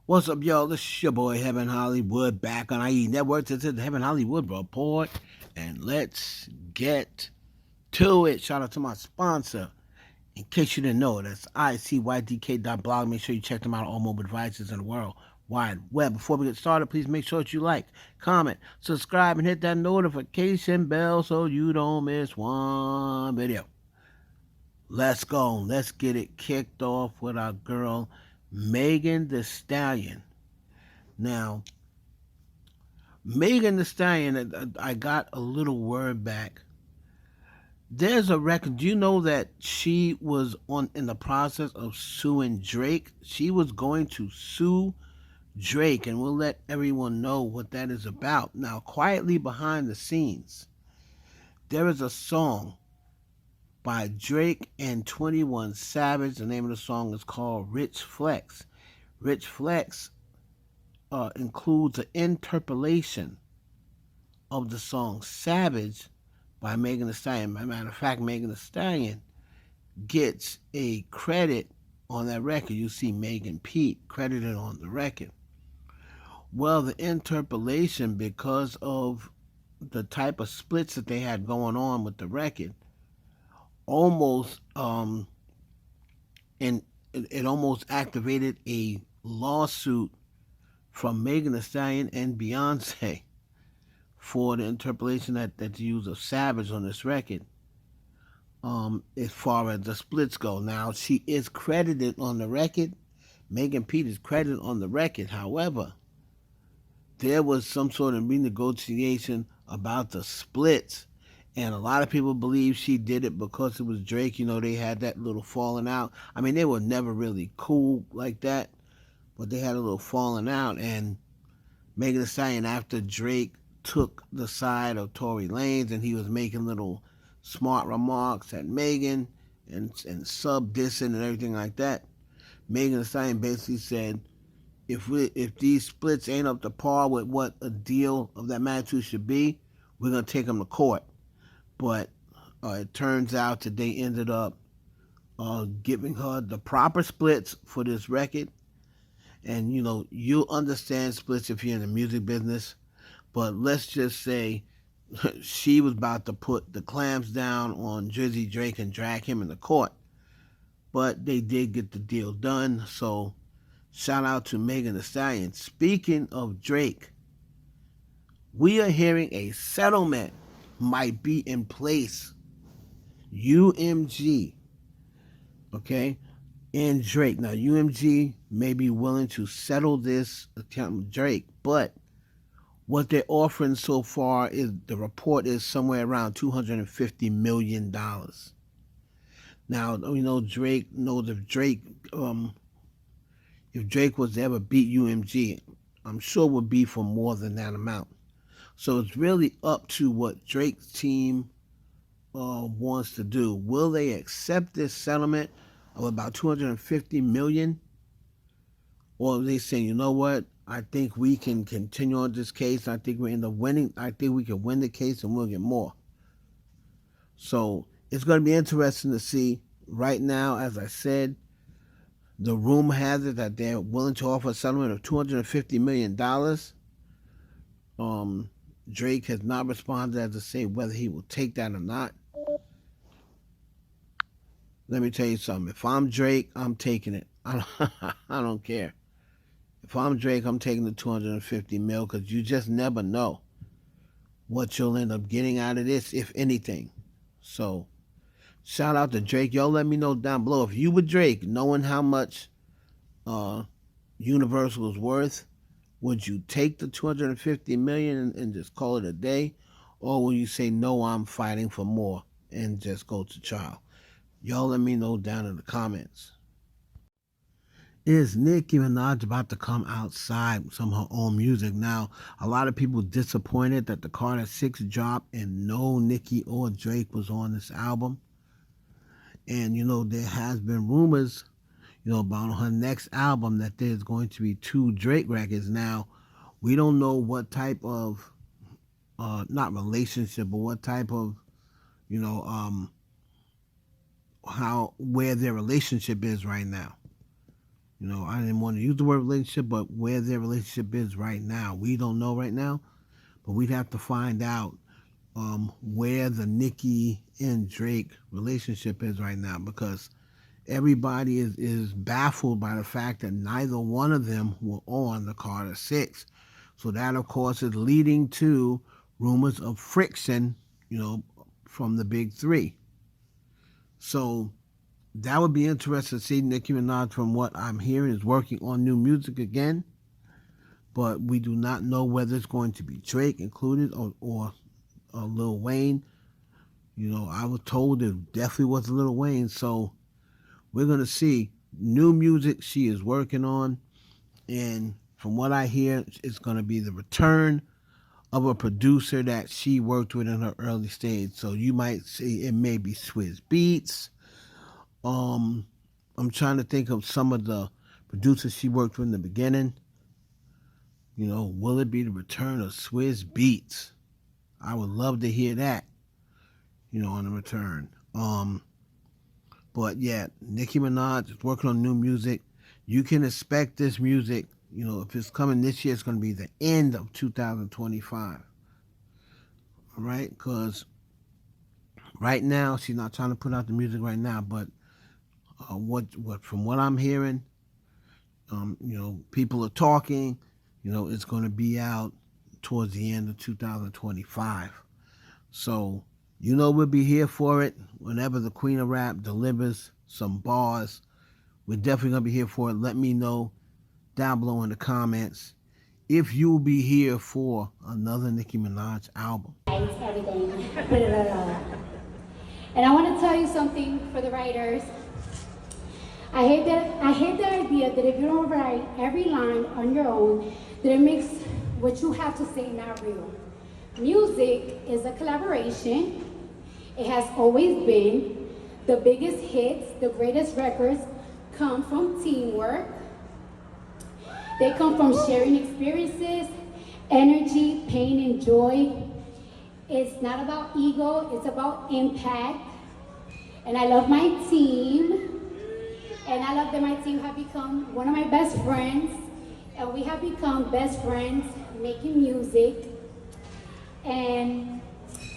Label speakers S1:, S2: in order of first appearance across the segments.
S1: What's up, y'all? This is your boy Heaven Hollywood back on IE Network. This is the Heaven Hollywood Report, and let's get to it. Shout out to my sponsor. In case you didn't know, that's icydk.blog. Make sure you check them out on all mobile devices in the world wide web. Before we get started, please make sure that you like, comment, subscribe, and hit that notification bell so you don't miss one video. Let's go. Let's get it kicked off with our girl Megan Thee Stallion. Now, Megan Thee Stallion, I got a little word back. There's a record. Do you know that she was in the process of suing Drake? She was going to sue Drake, and we'll let everyone know what that is about. Now, quietly behind the scenes, there is a song by Drake and 21 Savage. The name of the song is called Rich Flex. Rich Flex includes an interpolation of the song Savage by Megan Thee Stallion. As a matter of fact, Megan Thee Stallion gets a credit on that record. You see Megan Pete credited on the record. Well, the interpolation, because of the type of splits that they had going on with the record, almost and it almost activated a lawsuit from Megan Thee Stallion and Beyonce for the interpolation that they use of Savage on this record. As far as the splits go, now she is credited on the record. Megan Pete is credited on the record. However, there was some sort of renegotiation about the splits, and a lot of people believe she did it because it was Drake. You know, they had that little falling out. I mean, they were never really cool like that, but they had a little falling out. And Megan Thee Stallion, after Drake took the side of Tory Lanez and he was making little smart remarks at Megan and sub dissing and everything like that, Megan Thee Stallion basically said, if these splits ain't up to par with what a deal of that magnitude should be, we're going to take them to court. But it turns out that they ended up giving her the proper splits for this record. And, you know, you'll understand splits if you're in the music business. But let's just say she was about to put the clamps down on Drizzy Drake and drag him into court. But they did get the deal done. So shout out to Megan Thee Stallion. Speaking of Drake, we are hearing a settlement might be in place. UMG, okay, and Drake. Now, UMG may be willing to settle this account with Drake, but what they're offering so far is, the report is somewhere around $250 million. Now, you know, Drake knows if Drake was to ever beat UMG, I'm sure it would be for more than that amount. So it's really up to what Drake's team wants to do. Will they accept this settlement of about $250 million? Or are they saying, you know what, I think we can continue on this case. I think we end up winning. I think we can win the case and we'll get more. So it's going to be interesting to see. Right now, as I said, the rumor has it that they're willing to offer a settlement of $250 million. Drake has not responded as to say whether he will take that or not. Let me tell you something. If I'm Drake, I'm taking it. I don't care. If I'm Drake, I'm taking the $250 million, because you just never know what you'll end up getting out of this, if anything. So, shout out to Drake. Y'all let me know down below. If you were Drake, knowing how much Universal is worth, would you take the $250 million and just call it a day? Or will you say, no, I'm fighting for more, and just go to trial? Y'all let me know down in the comments. Is Nicki Minaj about to come outside with some of her own music? Now, a lot of people disappointed that the Carter 6 dropped and no Nicki or Drake was on this album. And, you know, there has been rumors, you know, about her next album that there's going to be 2 Drake records. Now, we don't know what type of, not relationship, but what type of, you know, where their relationship is right now. I didn't want to use the word relationship, but where their relationship is right now, we don't know right now. But we'd have to find out where the Nicki and Drake relationship is right now, because everybody is baffled by the fact that neither one of them were on the Carter Six. So that, of course, is leading to rumors of friction, from the big three. So that would be interesting to see. Nicki Minaj, from what I'm hearing, is working on new music again, but we do not know whether it's going to be Drake included or Lil Wayne. I was told it definitely was Lil Wayne, so we're going to see. New music she is working on, and from what I hear, it's going to be the return of a producer that she worked with in her early stage. So you might see it may be Swizz Beatz. I'm trying to think of some of the producers she worked with in the beginning. Will it be the return of Swizz Beatz? I would love to hear that, on the return. But yeah, Nicki Minaj is working on new music. You can expect this music, if it's coming this year, it's going to be the end of 2025. All right? Because right now, she's not trying to put out the music right now, but what from what I'm hearing, people are talking, it's going to be out towards the end of 2025. So, we'll be here for it whenever the Queen of Rap delivers some bars. We're definitely going to be here for it. Let me know down below in the comments if you'll be here for another Nicki Minaj album.
S2: Everything. And I want to tell you something for the writers. I hate the idea that if you don't write every line on your own, that it makes what you have to say not real. Music is a collaboration. It has always been. The biggest hits, the greatest records come from teamwork. They come from sharing experiences, energy, pain, and joy. It's not about ego, it's about impact. And I love my team. And I love that my team have become one of my best friends. And we have become best friends making music. And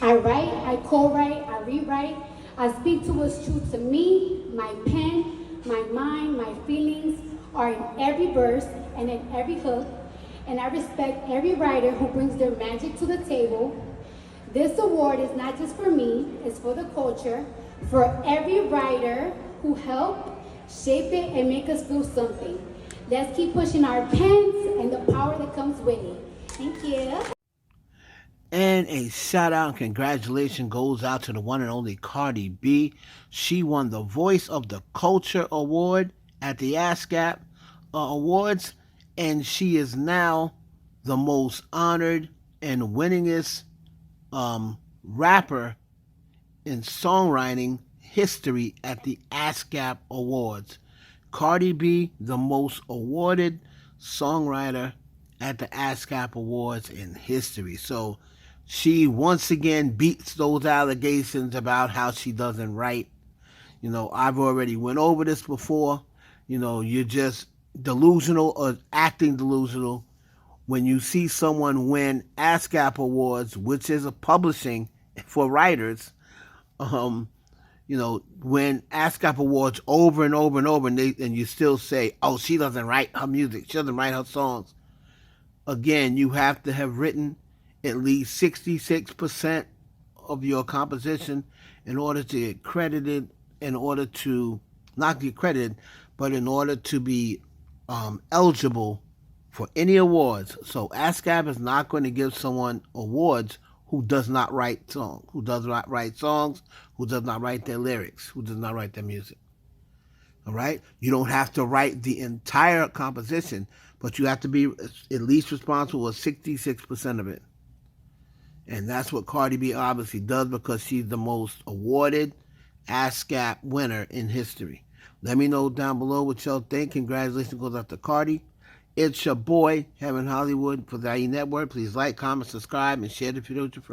S2: I write, I co-write, I rewrite. I speak to what's true to me. My pen, my mind, my feelings are in every verse and in every hook. And I respect every writer who brings their magic to the table. This award is not just for me, it's for the culture, for every writer who helped shape it and make us feel something. Let's keep pushing our pens and the power that comes with it. Thank you.
S1: And a shout out and congratulations goes out to the one and only Cardi B. She won the Voice of the Culture Award at the ASCAP Awards, and she is now the most honored and winningest rapper in songwriting history at the ASCAP Awards. Cardi B, the most awarded songwriter at the ASCAP Awards in history. So she once again beats those allegations about how she doesn't write. I've already went over this before. You're just delusional or acting delusional when you see someone win ASCAP Awards, which is a publishing for writers. Win ASCAP Awards over and over and over, and you still say, oh, she doesn't write her music, she doesn't write her songs. Again, you have to have written at least 66% of your composition in order to get credited, in order to, not get credited, but in order to be eligible for any awards. So ASCAP is not going to give someone awards who does not write songs, who does not write songs, who does not write their lyrics, who does not write their music. All right? You don't have to write the entire composition, but you have to be at least responsible for 66% of it. And that's what Cardi B obviously does, because she's the most awarded ASCAP winner in history. Let me know down below what y'all think. Congratulations goes out to Cardi. It's your boy, Heaven Hollywood, for the IE Network. Please like, comment, subscribe, and share the video with your friends.